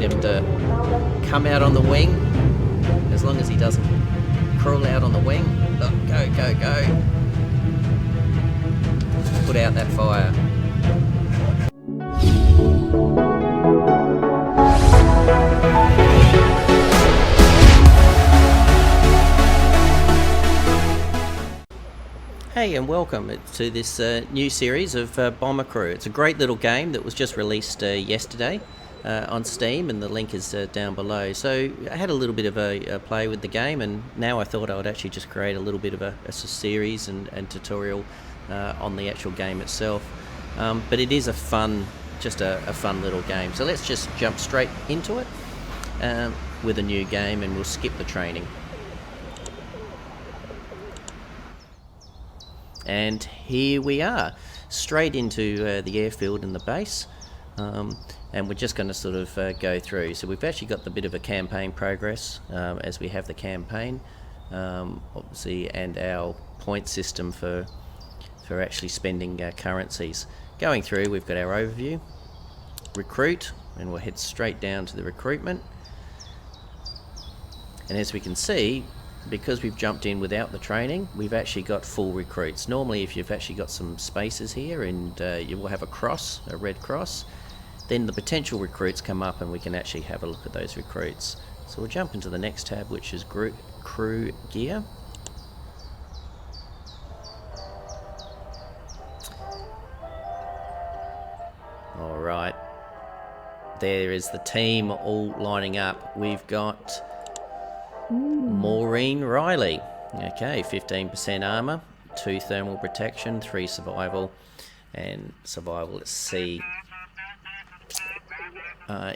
get him to come out on the wing, as long as he doesn't crawl out on the wing. Oh, go, go, go. Put out that fire. Hey, and welcome to this new series of Bomber Crew. It's a great little game that was just released yesterday on Steam, and the link is down below. So I had a little bit of a play with the game, and now I thought I would actually just create a little bit of a series and tutorial on the actual game itself. But it is a fun little game. So let's just jump straight into it with a new game, and we'll skip the training. And here we are, straight into the airfield and the base, and we're just going to sort of go through. So we've actually got the bit of a campaign progress as we have the campaign, obviously, and our point system for actually spending currencies. Going through, we've got our overview, recruit, and we'll head straight down to the recruitment. And as we can see, because we've jumped in without the training, we've actually got full recruits. Normally, if you've actually got some spaces here and you will have a cross, a red cross, then the potential recruits come up and we can actually have a look at those recruits. So we'll jump into the next tab, which is crew gear. Alright, there is the team all lining up. We've got Maureen Riley, okay, 15% armor, 2 thermal protection, 3 survival, and survival at sea.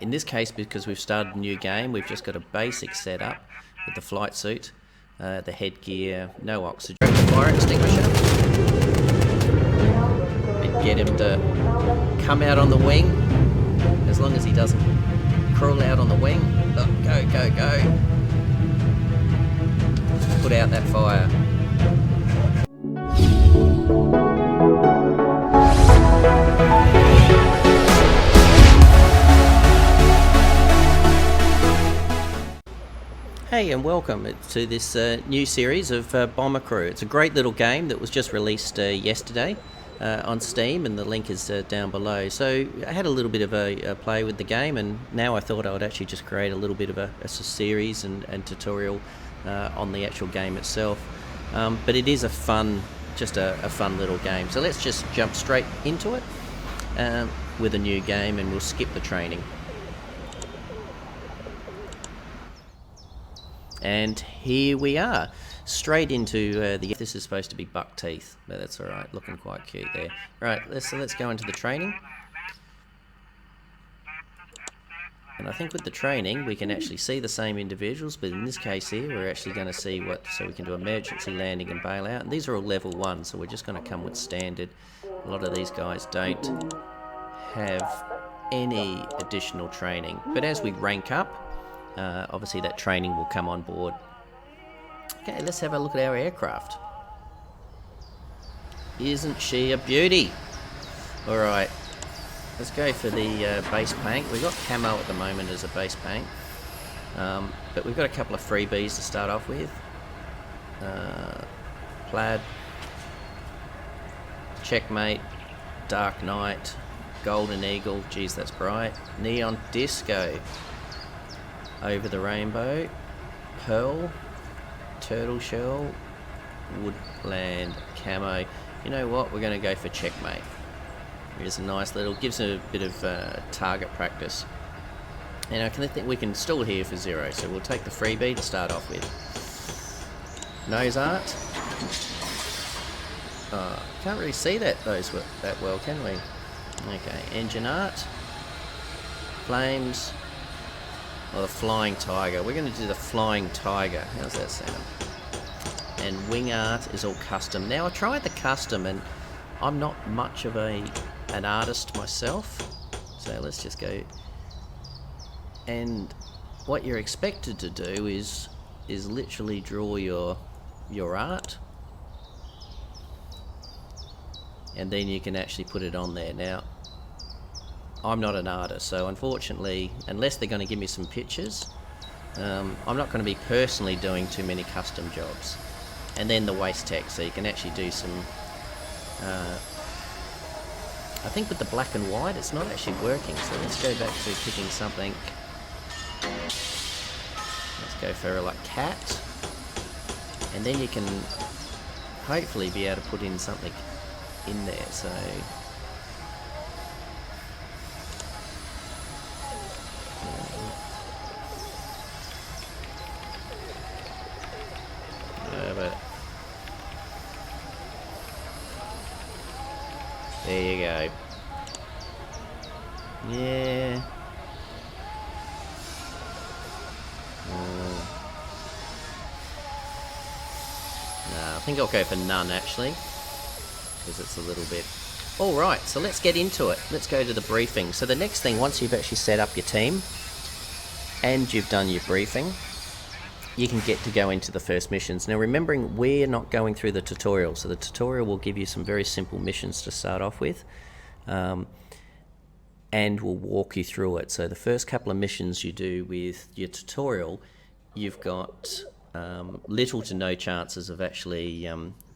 In this case, because we've started a new game, we've just got a basic setup with the flight suit, the headgear, no oxygen, fire extinguisher, and get him to come out on the wing, as long as he doesn't crawl out on the wing. Oh, go, go, go. Put out that fire. Hey, and welcome to this new series of Bomber Crew. It's a great little game that was just released yesterday on Steam, and the link is down below. So I had a little bit of a play with the game, and now I thought I would actually just create a little bit of a series and tutorial on the actual game itself. But it is a fun little game. So let's just jump straight into it with a new game, and we'll skip the training. And here we are, straight into this is supposed to be buck teeth, but that's alright, looking quite cute there. Right, let's go into the training. And I think with the training, we can actually see the same individuals, but in this case here, we're actually going to see so we can do emergency landing and bailout. And these are all level 1, so we're just going to come with standard. A lot of these guys don't have any additional training. But as we rank up, obviously that training will come on board. Okay, let's have a look at our aircraft. Isn't she a beauty? Alright. Let's go for the base paint. We've got camo at the moment as a base paint, but we've got a couple of freebies to start off with. Plaid, Checkmate, Dark Knight, Golden Eagle, geez that's bright, Neon Disco, Over the Rainbow, Pearl, Turtle Shell, Woodland, Camo. You know what, we're going to go for Checkmate. Here's a nice little, gives a bit of target practice. And I think we can stall here for 0, so we'll take the freebie to start off with. Nose art. Can't really see that well, can we? Okay, engine art. Flames. Or the Flying Tiger. We're going to do the Flying Tiger. How's that sound? And wing art is all custom. Now I tried the custom, and I'm not much of an artist myself, so let's just go. And what you're expected to do is literally draw your art, and then you can actually put it on there. Now I'm not an artist, so unfortunately, unless they're going to give me some pictures, I'm not going to be personally doing too many custom jobs. And then the waste text, so you can actually do some... I think with the black and white, it's not actually working, so let's go back to picking something. Let's go for like cat. And then you can hopefully be able to put in something in there, so... But there you go. Yeah. I think I'll go for none actually, because it's a little bit... Alright, so let's get into it. Let's go to the briefing. So the next thing, once you've actually set up your team and you've done your briefing, you can get to go into the first missions. Now remembering, we're not going through the tutorial, so the tutorial will give you some very simple missions to start off with, and we'll walk you through it. So the first couple of missions you do with your tutorial, you've got little to no chances of actually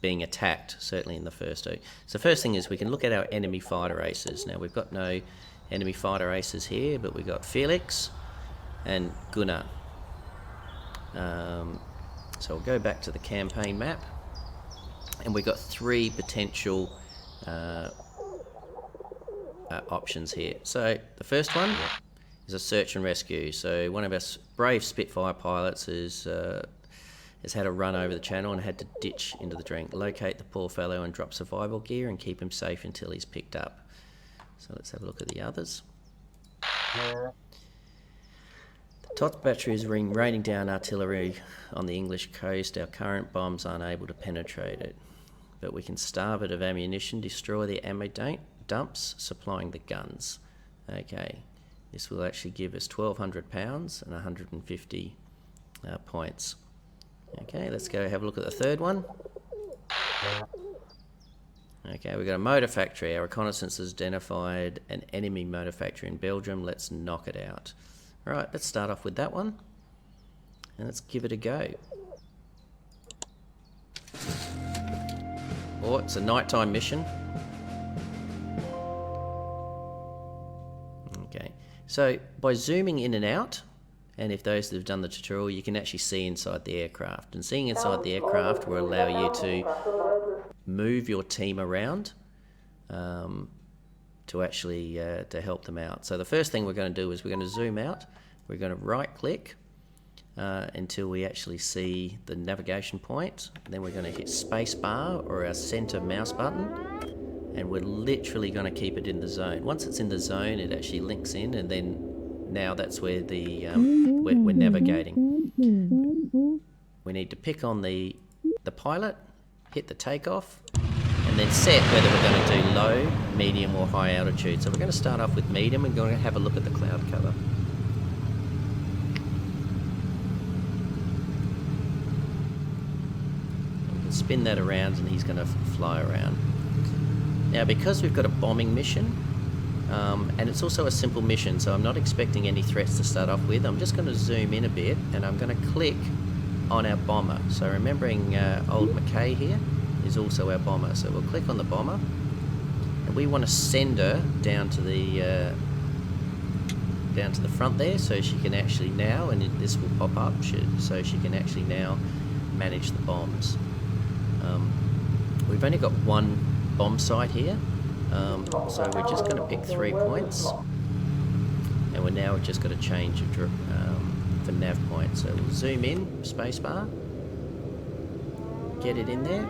being attacked, certainly in the first two. So first thing is we can look at our enemy fighter aces. Now we've got no enemy fighter aces here, but we've got Felix and Gunnar. So we'll go back to the campaign map, and we've got three potential options here. So the first one is a search and rescue. So one of our brave Spitfire pilots has had a run over the channel and had to ditch into the drink. Locate the poor fellow and drop survival gear and keep him safe until he's picked up. So let's have a look at the others. TOTS battery is raining down artillery on the English coast. Our current bombs aren't able to penetrate it, but we can starve it of ammunition, destroy the ammo dumps, supplying the guns. Okay, this will actually give us £1,200 and 150 points. Okay, let's go have a look at the third one. Okay, we've got a motor factory. Our reconnaissance has identified an enemy motor factory in Belgium. Let's knock it out. Alright, let's start off with that one, and let's give it a go. Oh, it's a nighttime mission. Okay, so by zooming in and out, and if those that have done the tutorial, you can actually see inside the aircraft. And seeing inside the aircraft will allow you to move your team around to actually to help them out. So the first thing we're going to do is we're going to zoom out. We're going to right click until we actually see the navigation point. Then we're going to hit space bar or our center mouse button, and we're literally going to keep it in the zone. Once it's in the zone, it actually links in, and then now that's where the we're navigating. We need to pick on the pilot, hit the takeoff, and then set whether we're going to do low, medium or high altitude. So we're going to start off with medium and going to have a look at the cloud cover. We can spin that around and he's going to fly around. Now because we've got a bombing mission, and it's also a simple mission, so I'm not expecting any threats to start off with, I'm just going to zoom in a bit and I'm going to click on our bomber. So remembering old McKay here is also our bomber, so we'll click on the bomber and we want to send her down to the front there, so she can actually now, and this will pop up, so she can actually now manage the bombs. We've only got one bomb site here, so we're just going to pick 3 points, and we're now just got to change for nav point. So we'll zoom in, spacebar, get it in there,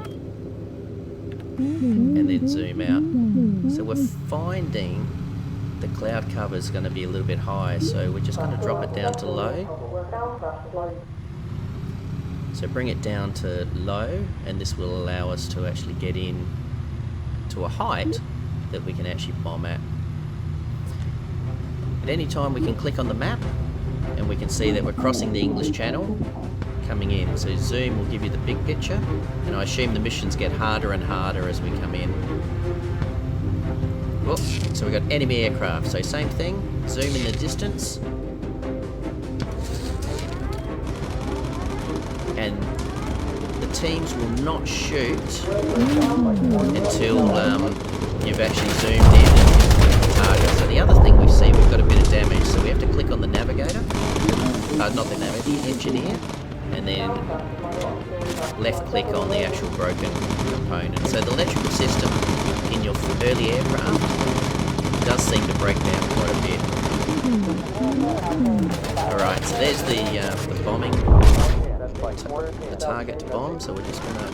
and then zoom out. So we're finding the cloud cover is going to be a little bit high, so we're just going to drop it down to low. So bring it down to low, and this will allow us to actually get in to a height that we can actually bomb at. At any time we can click on the map and we can see that we're crossing the English Channel coming in. So zoom will give you the big picture, and I assume the missions get harder and harder as we come in. Whoop. So we've got enemy aircraft. So same thing, zoom in the distance. And the teams will not shoot until you've actually zoomed in and the target. So the other thing we've seen, we've got a bit of damage. So we have to click on the navigator. Not the navigator, the engineer. And then left click on the actual broken component. So the electrical system in your early aircraft does seem to break down quite a bit. Alright, so there's the bombing, the target to bomb, so we're just going to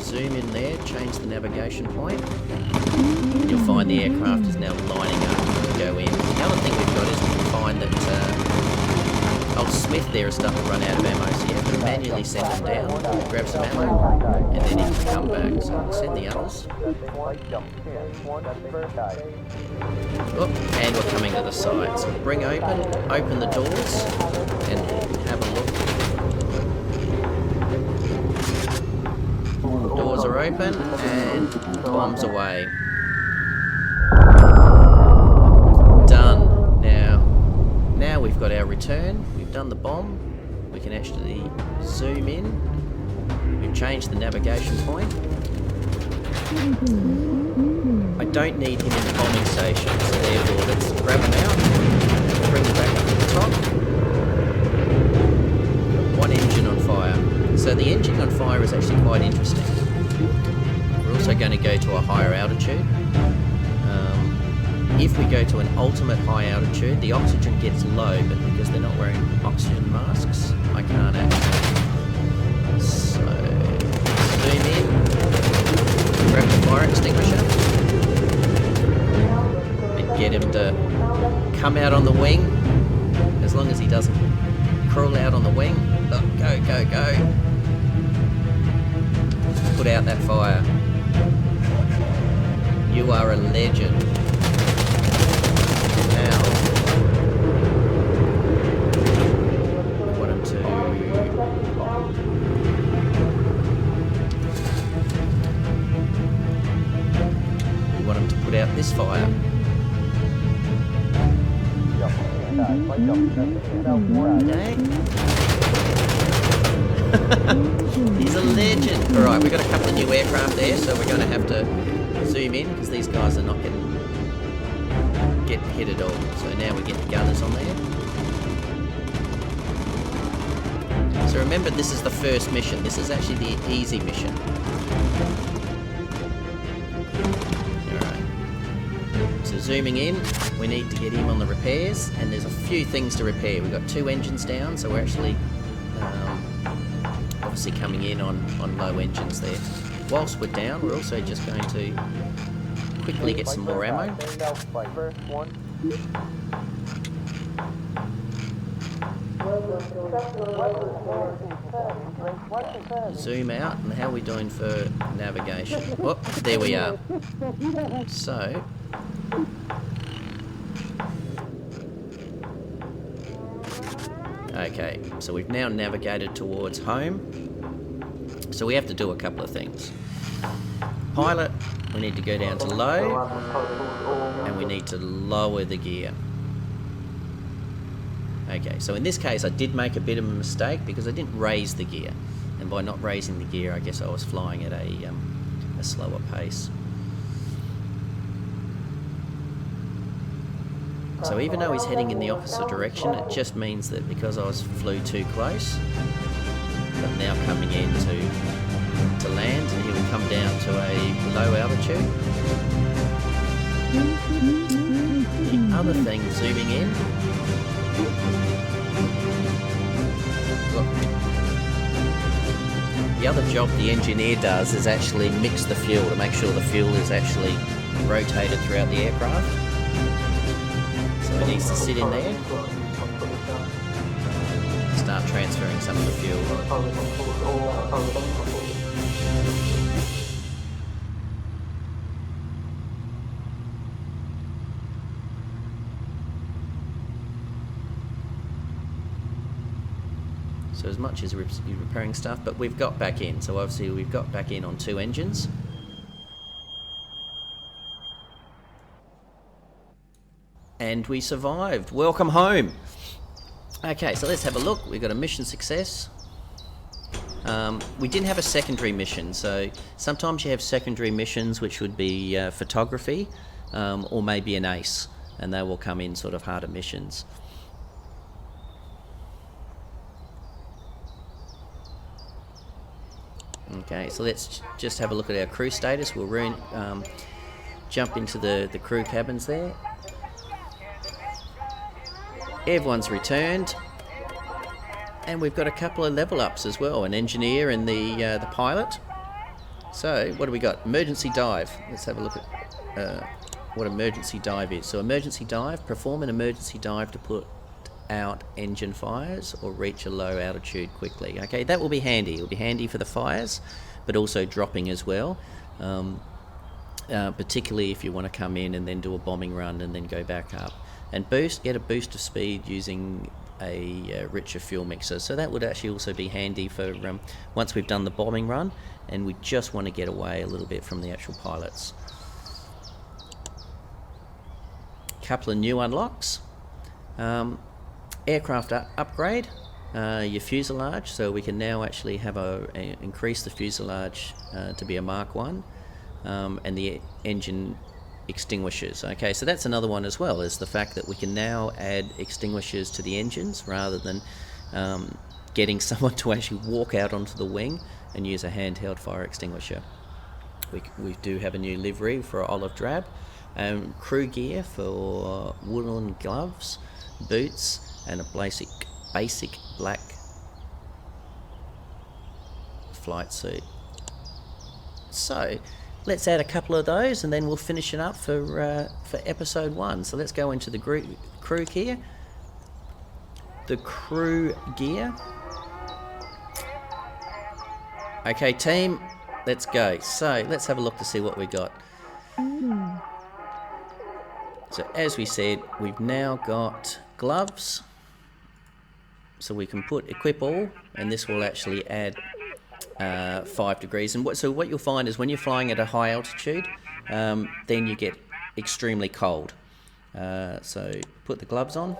zoom in there, change the navigation point. You'll find the aircraft is now lining up to go in. The other thing we've got is we find that old Smith there is starting to run out of ammo, so you have to manually send him down, grab some ammo, and then he can come back. So we'll send the others. Oh, and we're coming to the side. So bring open the doors, and have a look. Doors are open, and bombs away. Done. Now we've got our return. We've done the bomb. We can actually zoom in. We've changed the navigation point. I don't need him in the bombing station, so therefore let's grab him out, bring him back up to the top. One engine on fire. So the engine on fire is actually quite interesting. We're also going to go to a higher altitude. If we go to an ultimate high altitude, the oxygen gets low, but because they're not wearing oxygen masks, I can't access. So, zoom in, grab the fire extinguisher, and get him to come out on the wing, as long as he doesn't crawl out on the wing. Oh, go, go, go. Put out that fire. You are a legend. Out this fire. Okay. He's a legend. Alright, we've got a couple of new aircraft there, so we're going to have to zoom in because these guys are not getting hit at all. So now we get the gunners on there. So remember, this is the first mission. This is actually the easy mission. So zooming in, we need to get him on the repairs, and there's a few things to repair. We've got 2 engines down, so we're actually obviously coming in on low engines there. Whilst we're down, we're also just going to quickly get some more ammo. Zoom out, and how are we doing for navigation? Oh, there we are. So, okay, so we've now navigated towards home. So we have to do a couple of things. Pilot, we need to go down to low, and we need to lower the gear. Okay, so in this case I did make a bit of a mistake because I didn't raise the gear, and by not raising the gear I guess I was flying at a slower pace. So even though he's heading in the opposite direction, it just means that because I flew too close, I'm now coming in to land, and he will come down to a low altitude. The other thing, zooming in, look, the other job the engineer does is actually mix the fuel to make sure the fuel is actually rotated throughout the aircraft. So it needs to sit in there, start transferring some of the fuel. So as much as repairing stuff, but we've got back in. So obviously we've got back in on 2 engines. And we survived. Welcome home. Okay, so let's have a look. We got a mission success. We didn't have a secondary mission, so sometimes you have secondary missions which would be photography or maybe an ace, and they will come in sort of harder missions. Okay, so let's just have a look at our crew status. We'll jump into the crew cabins there. Everyone's returned, and we've got a couple of level ups as well, an engineer and the pilot. So what do we got? Emergency dive. Let's have a look at what emergency dive is. So emergency dive, perform an emergency dive to put out engine fires or reach a low altitude quickly. Okay, that will be handy. It will be handy for the fires, but also dropping as well. Particularly if you want to come in and then do a bombing run and then go back up. And get a boost of speed using a richer fuel mixer. So that would actually also be handy for once we've done the bombing run and we just want to get away a little bit from the actual pilots. Couple of new unlocks. Aircraft upgrade. Your fuselage, so we can now actually have increase the fuselage to be a Mark 1, and the engine extinguishers. Okay, so that's another one as well, is the fact that we can now add extinguishers to the engines rather than getting someone to actually walk out onto the wing and use a handheld fire extinguisher. We do have a new livery for olive drab, crew gear for woolen gloves, boots, and a basic black flight suit. So let's add a couple of those and then we'll finish it up for episode 1. So let's go into the crew gear. The crew gear. Okay, team, let's go. So let's have a look to see what we got. So as we said, we've now got gloves. So we can equip all, and this will actually add 5 degrees. And so what you'll find is when you're flying at a high altitude, then you get extremely cold. So put the gloves on,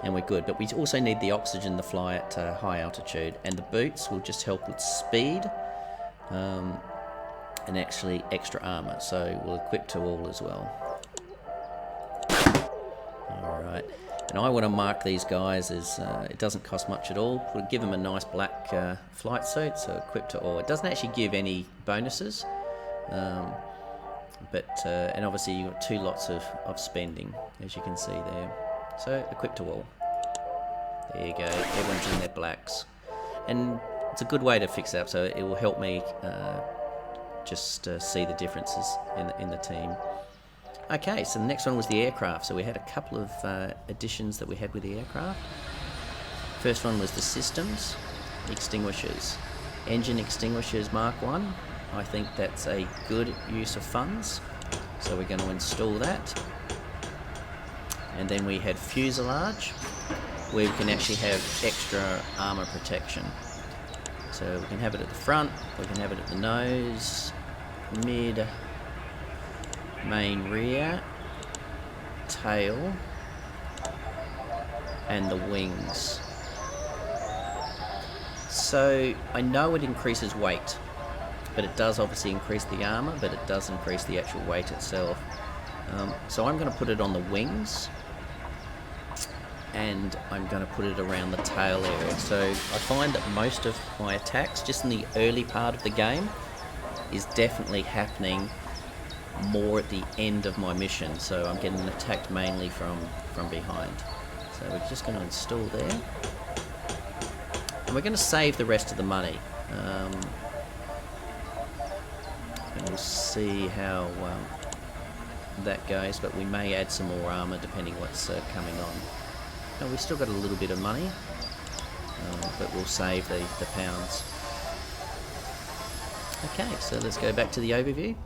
and we're good. But we also need the oxygen to fly at high altitude, and the boots will just help with speed and actually extra armor. So we'll equip to all as well. All right. And I want to mark these guys as it doesn't cost much at all. We'll give them a nice black flight suit, so equipped to all. It doesn't actually give any bonuses, and obviously you've got 2 lots of spending, as you can see there. So equipped to all. There you go. Everyone's in their blacks, and it's a good way to fix it up. So it will help me just see the differences in the team. Okay, so the next one was the aircraft. So we had a couple of additions that we had with the aircraft. First one was the systems, extinguishers. Engine extinguishers Mark 1. I think that's a good use of funds. So we're going to install that. And then we had fuselage, where we can actually have extra armour protection. So we can have it at the front, we can have it at the nose, mid, main, rear, tail, and the wings. So I know it increases weight, but it does obviously increase the armor, but it does increase the actual weight itself. So I'm going to put it on the wings, and I'm going to put it around the tail area. So I find that most of my attacks, just in the early part of the game, is definitely happening more at the end of my mission, so I'm getting attacked mainly from behind. So we're just going to install there, and we're going to save the rest of the money, and we'll see how that goes, but we may add some more armour depending what's coming on. Now we've still got a little bit of money, but we'll save the pounds. Okay, so let's go back to the overview.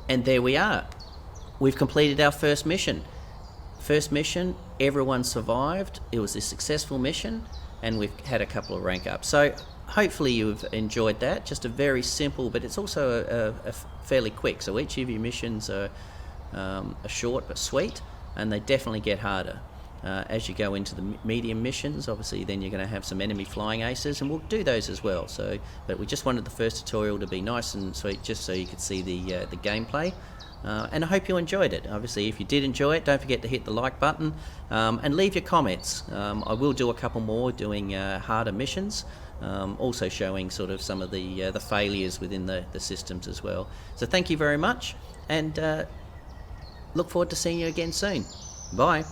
And there we are. We've completed our first mission. First mission, everyone survived. It was a successful mission, and we've had a couple of rank ups. So hopefully you've enjoyed that. Just a very simple, but it's also a fairly quick. So each of your missions are short but sweet, and they definitely get harder. As you go into the medium missions, obviously then you're going to have some enemy flying aces, and we'll do those as well. So, but we just wanted the first tutorial to be nice and sweet, just so you could see the gameplay. And I hope you enjoyed it. Obviously, if you did enjoy it, don't forget to hit the like button, and leave your comments. I will do a couple more doing harder missions, also showing sort of some of the failures within the systems as well. So thank you very much, and look forward to seeing you again soon. Bye.